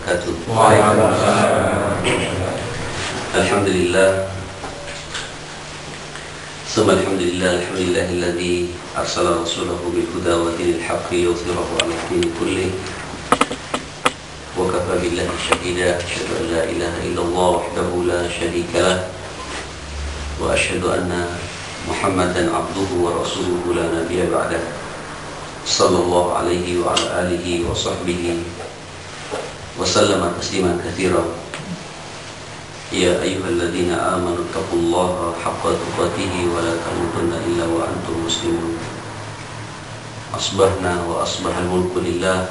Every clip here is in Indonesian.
wabarakatuh. Alhamdulillah. Alhamdulillahilladzi arsala rasulahu bil huda wa dinil haqqi liyudhhirahu 'ala ad-din kullih. Wa kafa billahi shahida, asyhadu an la ilaha illallah wahdahu la syarika lah. Wa asyhadu anna Muhammadan 'abduhu wa rasuluhu la nabiyya ba'dah. Sallallahu alaihi wa ala alihi wa sahbihi wa sallama tasliman katsiran. Ya ayyuhalladzina amanu taqullaha haqqa tuqatih wa la tamutunna illa wa antum muslimun. Asbahna wa asbahal mulku lillah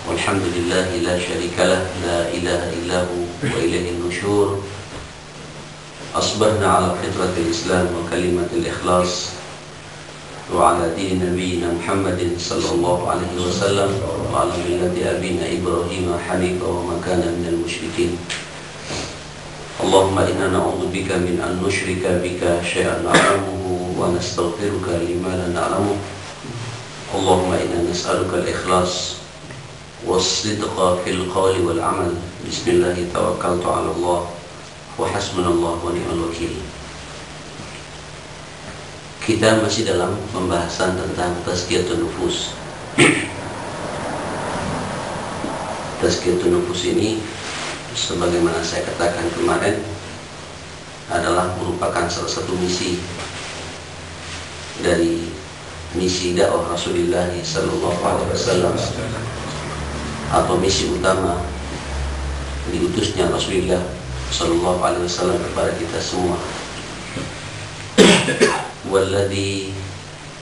walhamdulillahi la syarikalah, la ilaha illahu wa ilaihin nusyur. Asbahna ala fitratil islam wa kalimatil ikhlas wa ala dini nabiyina Muhammadin sallallahu alaihi wasallam wa ala millati abina Ibrahim hanifa wa ma kana minal musyrikin. Allahumma inna na'udzubika min an nusyrika bika syai'an na'lamuhu wa nastaghfiruka lima la na'lamuh. Allahumma inna nas'aluka al-ikhlas was-sidqa fil qawli wal 'amal. Bismillahi tawakkaltu 'ala Allah wa hasbunallahu wa ni'mal wakil. Kita masih dalam pembahasan tentang tazkiyatun nufus. Tazkiyatun nufus ini, sebagaimana saya katakan kemarin, adalah merupakan salah satu misi dari misi dakwah Rasulullah sallallahu alaihi wasallam, atau misi utama diutusnya Rasulullah sallallahu alaihi wasallam kepada kita semua. Walladzi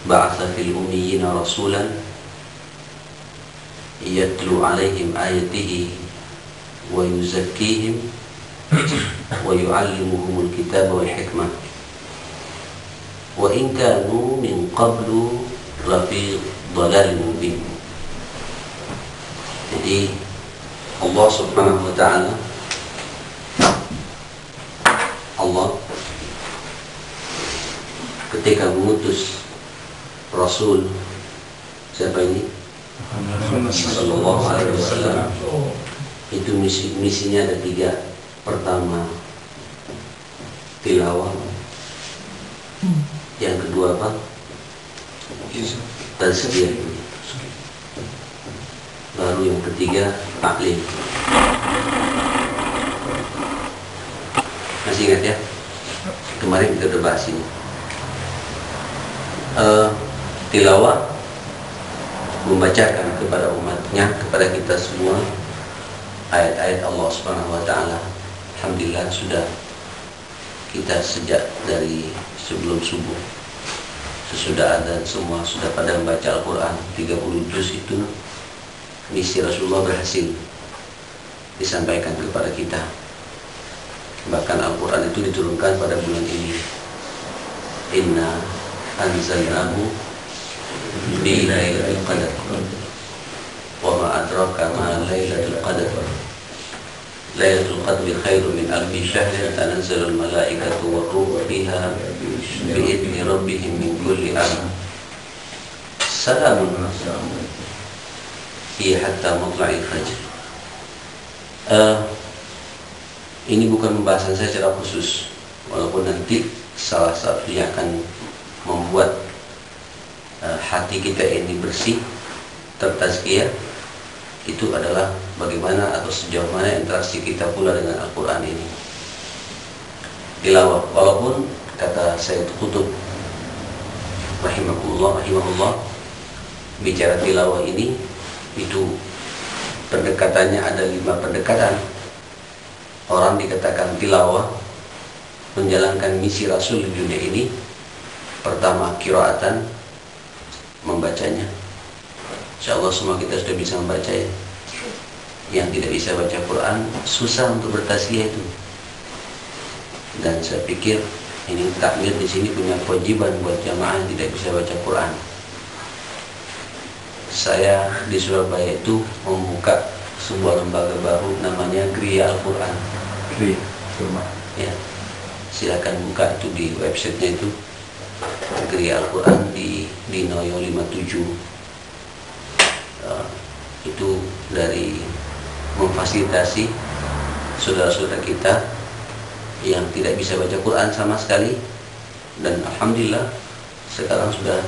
ba'atsa fil ummiyina rasulan yatlu 'alaihim ayatihi wa yuzakkihim wa yu'allimuhumul kitaba wal hikmah wa in kanu min qablu lafi dhalalin mubin. Jadi Allah Subhanahu wa ta'ala, Allah ketika mengutus Rasul, siapa ini? Sallallahu alaihi wasallam, itu misinya ada 3. Pertama, tilawah. Yang kedua apa? Tazkiyah. Baru yang ketiga, taklim. Masih ingat ya? Kemarin kita udah bahas ini. Tilawah, membacakan kepada umatnya, kepada kita semua, ayat-ayat Allah Subhanahu wa ta'ala. Alhamdulillah sudah kita sejak dari sebelum subuh, sesudah adzan, semua sudah pada membaca Al-Quran 30 juz. Itu misi Rasulullah berhasil disampaikan kepada kita. Bahkan Al-Quran itu diturunkan pada bulan ini. Inna anzalnahu fi lailatul qadar wa ma adraka ma lailatul qadar. Lailatul qadri khairun min alfi syahrin tanazzalul malaikatu war-ruhu fiha bi'idzni rabbihim min kulli amr. Salamun hiya hatta matla'il fajr. Ini bukan pembahasan saya secara khusus, walaupun nanti salah satunya akan membuat hati kita ini bersih, tertazkiyah. Itu adalah bagaimana atau sejauh mana interaksi kita pula dengan Al-Quran ini. Tilawah, walaupun kata Sayyid Qutb rahimahullah, bicara tilawah ini, itu pendekatannya ada 5 pendekatan. Orang dikatakan tilawah, menjalankan misi Rasul di dunia ini. Pertama, qiraatan, membacanya. InsyaAllah semua kita sudah bisa membaca ya. Yang tidak bisa baca Quran, susah untuk bertazkiyah itu. Dan saya pikir ini takmir di sini punya kewajiban buat jamaah yang tidak bisa baca Quran. Saya di Surabaya itu membuka sebuah lembaga baru, namanya Gria Al-Quran. Ya, silakan buka itu di websitenya itu, Gria Al-Quran di Noyo 57. Itu dari memfasilitasi saudara-saudara kita yang tidak bisa baca Quran sama sekali, dan alhamdulillah sekarang sudah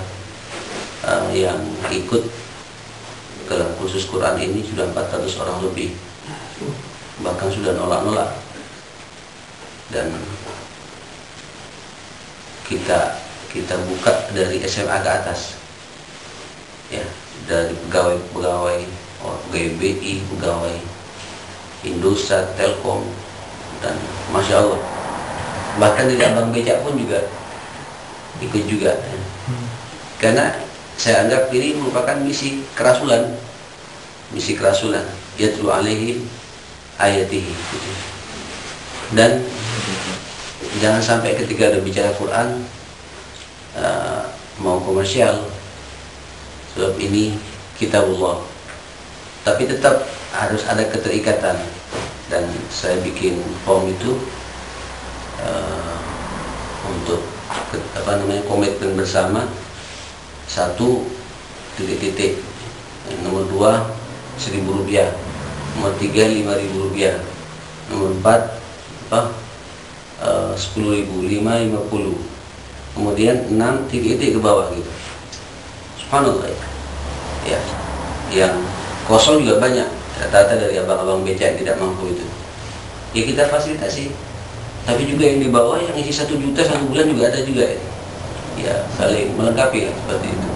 yang ikut ke kursus Quran ini sudah 400 orang lebih, bahkan sudah nolak-nolak. Dan kita buka dari SMA ke atas, ya, dari pegawai BI, pegawai Indosat, Telkom, dan Masya Allah, bahkan dari abang becak pun juga ikut juga, ya. Karena saya anggap ini merupakan misi kerasulan, yatlu alaihim ayatihi, gitu. Dan jangan sampai ketika ada bicara Quran mau komersial, sebab ini kitabullah, tapi tetap harus ada keterikatan. Dan saya bikin form itu untuk komitmen bersama. 1, titik. Nomor 2, Rp1.000. Nomor 3, Rp5.000. Nomor 4, 10.000, 5, 50. Kemudian 6, titik ke bawah gitu. Subhanallah, ya. Yang kosong juga banyak. Rata-rata dari abang-abang beca yang tidak mampu itu, ya kita fasilitasi. Tapi juga yang di bawah yang isi 1 juta 1 bulan juga ada juga, ya. Ya, saling melengkapi lah, seperti itu.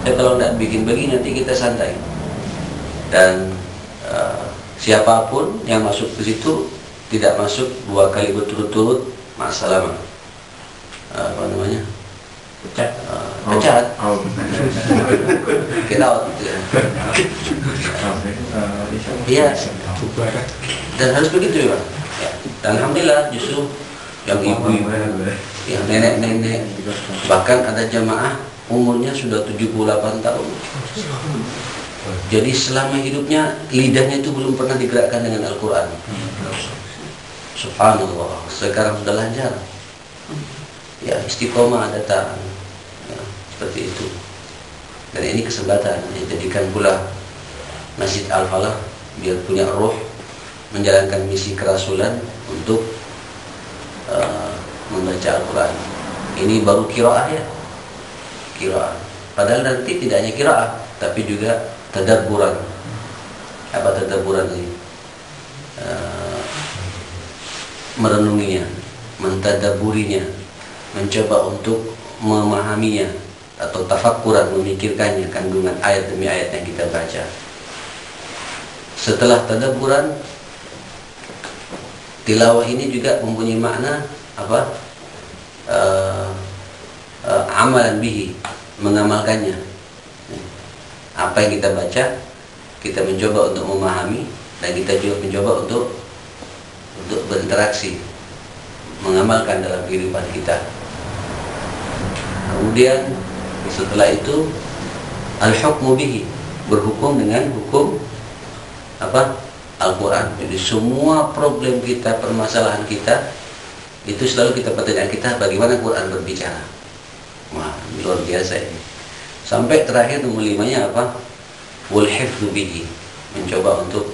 Dan kalau tidak bikin begini nanti kita santai. Dan siapapun yang masuk ke situ tidak masuk 2 kali berturut-turut, masalah pecat, get out, gitu ya. Iya, dan harus begitu ya, Pak. Ya. Dan alhamdulillah justru yang ibu-ibu, yang nenek-nenek, bahkan ada jamaah umurnya sudah 78 tahun. Jadi selama hidupnya lidahnya itu belum pernah digerakkan dengan Al-Quran. Subhanallah, sekarang sudah lancar. Ya, istiqomah datang, ya, seperti itu. Dan ini kesempatan, dijadikan pula Masjid Al-Falah biar punya roh menjalankan misi kerasulan untuk membaca Al-Quran. Ini baru qiraah, ya, qiraah. Padahal nanti tidak hanya qiraah, tapi juga tadabburan. Apa tadabburan ini? Merenunginya, mentadabburinya, mencoba untuk memahaminya, atau tafakkuran, memikirkannya, kandungan ayat demi ayat yang kita baca. Setelah tadabburan, tilawah ini juga mempunyai makna apa? Amalan bihi, mengamalkannya. Apa yang kita baca, kita mencoba untuk memahami, dan kita juga mencoba untuk berinteraksi, mengamalkan dalam kehidupan kita. Kemudian setelah itu al-hukmu bihi, berhukum dengan hukum apa? Al-Quran. Jadi semua problem kita, permasalahan kita, itu selalu kita pertanyaan kita, bagaimana Quran berbicara. Wah, luar biasa ini. Sampai terakhir nomor 5-nya apa? Wal hifdzu bihi, mencoba untuk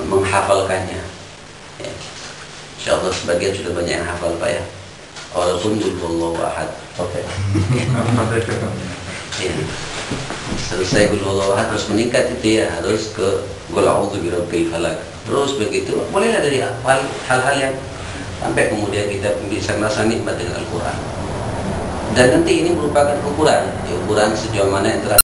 menghafalkannya. Ya. Insyaallah sebagian sudah banyak yang hafal, Pak, ya. Walaupun Qul ahad. Oke. Ya. Selesai Qul ahad terus meningkat itu, ya, harus ke Qul a'udzu birabbil falaq. Terus begitu, mulailah dari hal-hal yang sampai kemudian kita bisa merasa nikmat dengan Al-Quran. Dan nanti ini merupakan ukuran sejauh mana yang telah